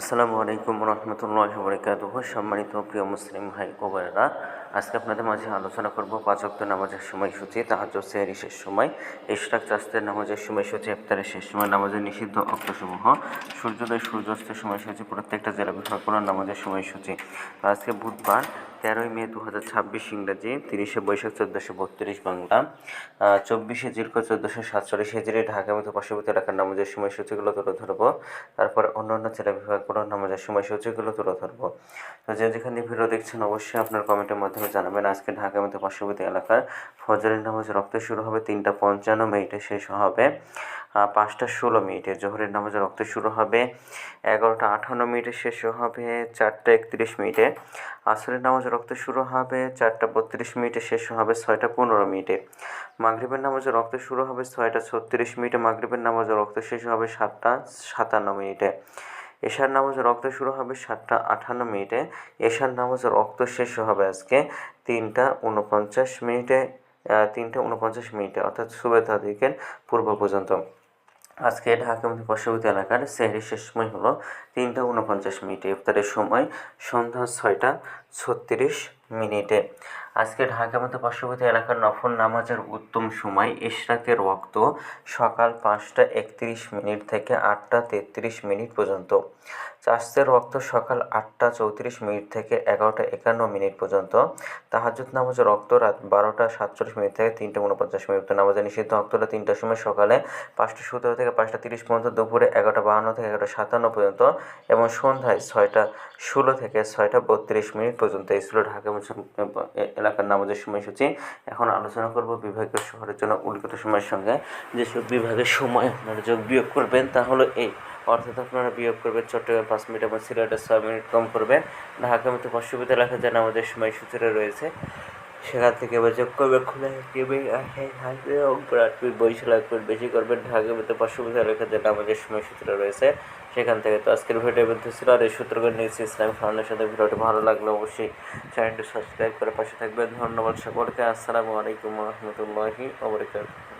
আসসালামু আলাইকুম রহমতুল্লাহি ওয়া বারাকাতুহু। সম্মানিত প্রিয় মুসলিম ভাই ও বোনেরা, আজকে আপনাদের মাঝে আলোচনা করব 5 ওয়াক্ত নামাজের সময়সূচি, তাহাজ্জুদ, সেহরি শেষ সময়, ইশরাক, চাঁদের নামাজের সময়সূচি, ইফতারের শেষ সময়, নামাজের নিষিদ্ধ অক্তসমূহ, সূর্যোদয় সূর্যাস্তের সময়সূচি, প্রত্যেকটা জেলা বিভাগ কোনো নামাজের সময়সূচি। তো আজকে বুধবার 13ই মে 2026 ইংরাজি, 30শে বৈশাখ 1432 বাংলা, 24শে জিলকদ 1447 হিজরি, ঢাকা মতো পার্শ্ববর্তী এলাকার নামাজের সময়সূচিগুলো তুলে ধরবো। তারপর অন্যান্য জেলা বিভাগগুলো নামাজের সময়সূচিগুলো তুলে ধরবো। তো যেখানে ভিডিও দেখছেন অবশ্যই আপনার কমেন্টের মাধ্যমে জানাবেন। আজকে ঢাকা মতো পার্শ্ববর্তী এলাকার ফজরের নামাজ রক্ত শুরু হবে 3:55 শেষ হবে 5:16। জোহরের নামাজ রক্ত শুরু হবে 11:58 শেষ হবে 4:31। আসরের নামাজ রক্ত শুরু হবে 4:32 শেষ হবে 6:15। মাগরিবের নামাজে রক্ত শুরু হবে 6:36। মাগরিবের নামাজে রক্ত শেষ হবে 7:57। এশার নামাজে রক্ত শুরু হবে 7:58। এশার নামাজে রক্ত শেষ হবে আজকে 3:49। 3:49 অর্থাৎ সুবেদা দিকের পূর্ব পর্যন্ত। আজকে ঢাকা মধ্যে পার্শ্ববর্তী এলাকার সেহরি শেষ সময় হলো 3:49। ইফতারের সময় সন্ধ্যা 6:36। আজকে ঢাকা মধ্যে পার্শ্ববর্তী এলাকার নফল নামাজের উত্তম সময় ইশরাকের ওয়াক্ত সকাল 5:31 থেকে 8:33 পর্যন্ত। চাষের ওয়াক্ত সকাল 8:34 থেকে 11:51 পর্যন্ত। তাহাজ্জুদ নামাজের ওয়াক্ত রাত 12:47 থেকে 3:49। নামাজের নিষিদ্ধ ওয়াক্ত হলো 3টার সময়, সকালে 5:17 থেকে 5:30 পর্যন্ত, দুপুরে 11:52 থেকে 11:57 পর্যন্ত এবং সন্ধ্যায় 6:16 থেকে 6:32 পর্যন্ত। এই ছিল ঢাকা এলাকার নামাজের সময়সূচি। এখন আলোচনা করব বিভাগীয় শহরের জন্য উল্লিখিত সময়ের সঙ্গে যেসব বিভাগের সময় আপনারা যোগ বিয়োগ করবেন তা হলো এই, অর্থাৎ আপনারা বিয়োগ করবেন চট্টগ্রামে 5 মিনিট এবং সিলেটে 6 মিনিট কম করবেন। ঢাকা মতো পার্শ্ববর্তী এলাকায় যে নামাজের সময়সূচিটা রয়েছে সেখান থেকে এবার যোগ করবে খুলে বরিশাল বেশি করবেন। ঢাকা মতো পার্শ্ববর্তী এলাকায় যে নামাজের সময়সূচিটা রয়েছে সেখান থেকে। তো আজকের ভিডিও মধ্যে ছিল আর এই সূত্র করে নিয়েছি ইসলামিক ফাউন্ডেশনের সাথে। ভিডিওটি ভালো লাগলে অবশ্যই চ্যানেলটি সাবস্ক্রাইব করে পাশে থাকবেন। ধন্যবাদ সকলকে। আসসালামু আলাইকুম রহমতুল্লাহি ওয়া বারাকাতুহু।